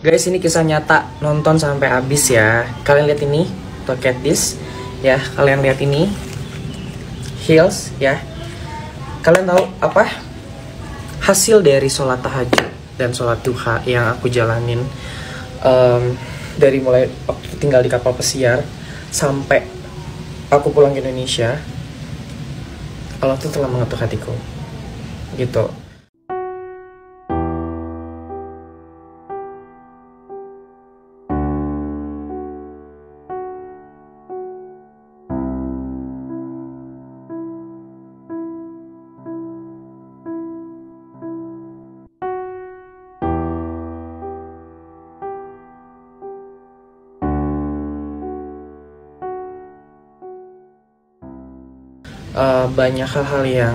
Guys, ini kisah nyata, nonton sampai habis ya. Kalian lihat ini, look at this ya. Kalian lihat ini, heels ya. Kalian tahu apa hasil dari sholat tahajud dan sholat duha yang aku jalanin dari mulai waktu tinggal di kapal pesiar sampai aku pulang ke Indonesia? Allah tuh telah mengetuk hatiku gitu. Banyak hal-hal yang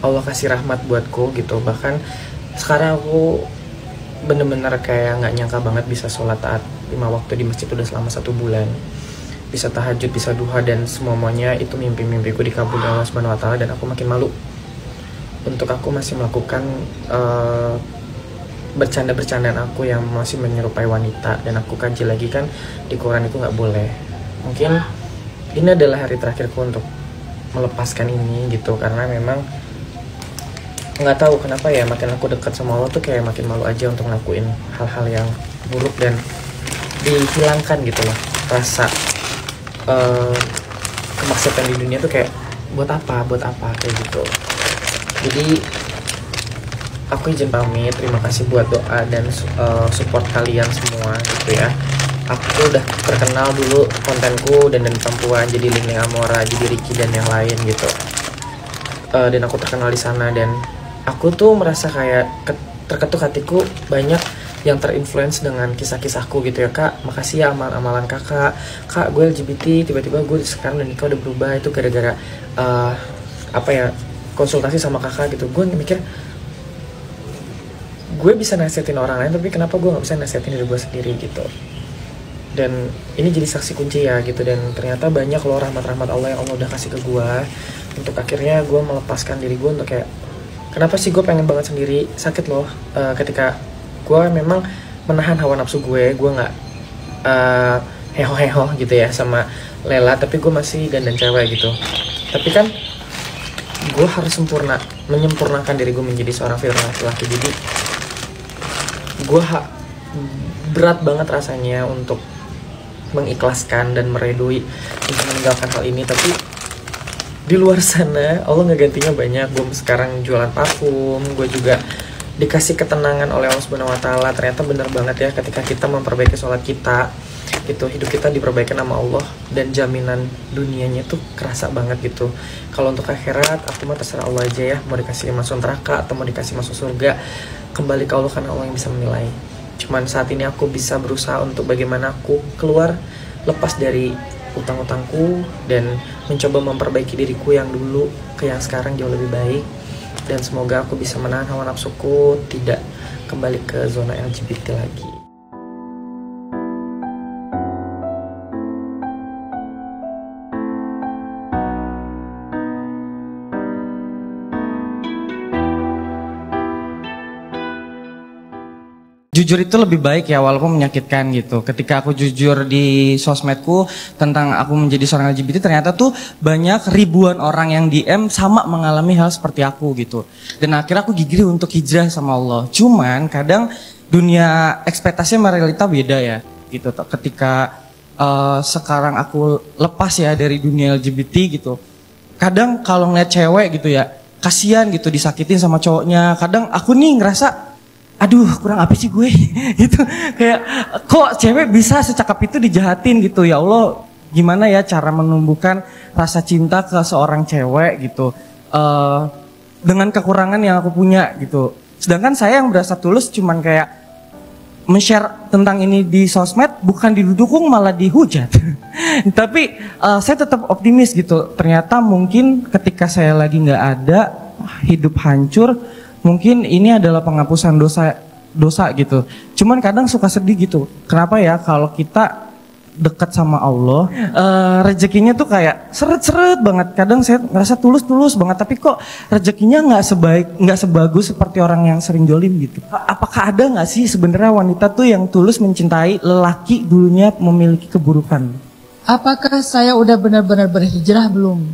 Allah kasih rahmat buatku gitu. Bahkan sekarang aku bener-bener kayak nggak nyangka banget bisa sholat taat 5 waktu di masjid udah selama 1 bulan, bisa tahajud, bisa duha, dan semuanya itu mimpi-mimpiku dikabulin Allah Subhanahu Wa Taala. Dan aku makin malu untuk aku masih melakukan bercanda-bercandaan aku yang masih menyerupai wanita. Dan aku kaji lagi kan di Quran itu nggak boleh. Mungkin ini adalah hari terakhirku untuk melepaskan ini gitu, karena memang nggak tahu kenapa ya, makin aku dekat sama Allah tuh kayak makin malu aja untuk ngelakuin hal-hal yang buruk, dan dihilangkan gitu loh rasa kemaksiatan di dunia tuh kayak buat apa kayak gitu. Jadi aku izin pamit, terima kasih buat doa dan support kalian semua gitu ya. Aku udah terkenal dulu kontenku dan perempuan, jadi Ling Ling Amora, jadi Ricky dan yang lain gitu. Dan aku terkenal di sana, dan aku tuh merasa kayak terketuk hatiku banyak yang terinfluence dengan kisah-kisahku gitu ya. Kak, makasih ya amalan kakak. Kak, gue LGBT, tiba-tiba gue sekarang dan nikah udah berubah, itu gara-gara konsultasi sama kakak gitu. Gue mikir gue bisa nasihatin orang lain, tapi kenapa gue nggak bisa nasihatin diri gue sendiri gitu. Dan ini jadi saksi kunci ya gitu. Dan ternyata banyak loh rahmat-rahmat Allah yang Allah udah kasih ke gue, untuk akhirnya gue melepaskan diri gue untuk kayak, kenapa sih gue pengen banget sendiri. Sakit loh ketika gue memang menahan hawa nafsu gue nggak heho-heho gitu ya sama Lela, tapi gue masih dandan cewek gitu. Tapi kan gue harus menyempurnakan diri gue menjadi seorang fitrah laki-laki. Jadi gue berat banget rasanya untuk mengikhlaskan dan meredoi untuk meninggalkan hal ini. Tapi di luar sana Allah ngegantinya banyak. Gue sekarang jualan parfum, gue juga dikasih ketenangan oleh Allah Subhanahu Wa Taala. Ternyata bener banget ya, ketika kita memperbaiki sholat kita itu, hidup kita diperbaiki nama Allah, dan jaminan dunianya tuh kerasa banget gitu. Kalau untuk akhirat, aku mah terserah Allah aja ya, mau dikasih masuk neraka atau mau dikasih masuk surga, kembali ke Allah, karena Allah yang bisa menilai. Cuman saat ini aku bisa berusaha untuk bagaimana aku keluar, lepas dari utang-utangku, dan mencoba memperbaiki diriku yang dulu ke yang sekarang jauh lebih baik. Dan semoga aku bisa menahan hawa nafsuku, tidak kembali ke zona LGBT lagi. Jujur itu lebih baik ya, walaupun menyakitkan gitu. Ketika aku jujur di sosmedku tentang aku menjadi seorang LGBT, ternyata tuh banyak ribuan orang yang DM sama mengalami hal seperti aku gitu. Dan akhirnya aku gigih untuk hijrah sama Allah. Cuman kadang dunia ekspektasi sama realita beda ya gitu. Ketika sekarang aku lepas ya dari dunia LGBT gitu, kadang kalau ngeliat cewek gitu ya, kasihan gitu disakitin sama cowoknya. Kadang aku nih ngerasa, aduh kurang apa sih gue gitu, kayak kok cewek bisa secakap itu dijahatin gitu. Ya Allah, gimana ya cara menumbuhkan rasa cinta ke seorang cewek gitu dengan kekurangan yang aku punya gitu. Sedangkan saya yang berasa tulus cuman kayak men-share tentang ini di sosmed, bukan didukung malah dihujat. Tapi saya tetap optimis gitu. Ternyata mungkin ketika saya lagi nggak ada, hidup hancur, mungkin ini adalah penghapusan dosa gitu. Cuman kadang suka sedih gitu. Kenapa ya kalau kita dekat sama Allah, rezekinya tuh kayak seret-seret banget. Kadang saya ngerasa tulus-tulus banget, tapi kok rezekinya nggak sebagus seperti orang yang sering jolim gitu. Apakah ada nggak sih sebenarnya wanita tuh yang tulus mencintai lelaki dulunya memiliki keburukan? Apakah saya udah benar-benar berhijrah belum?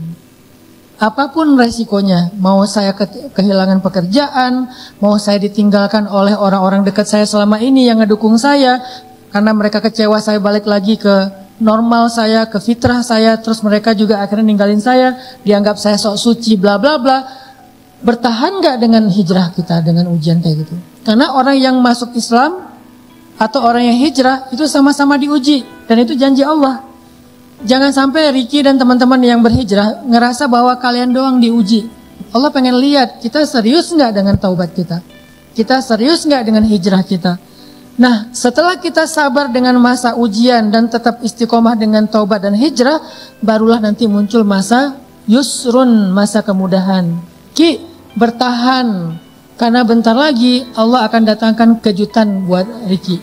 Apapun resikonya, mau saya kehilangan pekerjaan, mau saya ditinggalkan oleh orang-orang dekat saya selama ini yang ngedukung saya, karena mereka kecewa saya balik lagi ke normal saya, ke fitrah saya, terus mereka juga akhirnya ninggalin saya, dianggap saya sok suci, bla bla bla. Bertahan nggak dengan hijrah kita, dengan ujian kayak gitu? Karena orang yang masuk Islam atau orang yang hijrah itu sama-sama diuji, dan itu janji Allah. Jangan sampai Ricky dan teman-teman yang berhijrah ngerasa bahwa kalian doang diuji. Allah pengen lihat kita serius nggak dengan taubat kita. Kita serius nggak dengan hijrah kita. Nah, setelah kita sabar dengan masa ujian dan tetap istiqomah dengan taubat dan hijrah, barulah nanti muncul masa yusrun, masa kemudahan. Ki, bertahan. Karena bentar lagi Allah akan datangkan kejutan buat Ricky.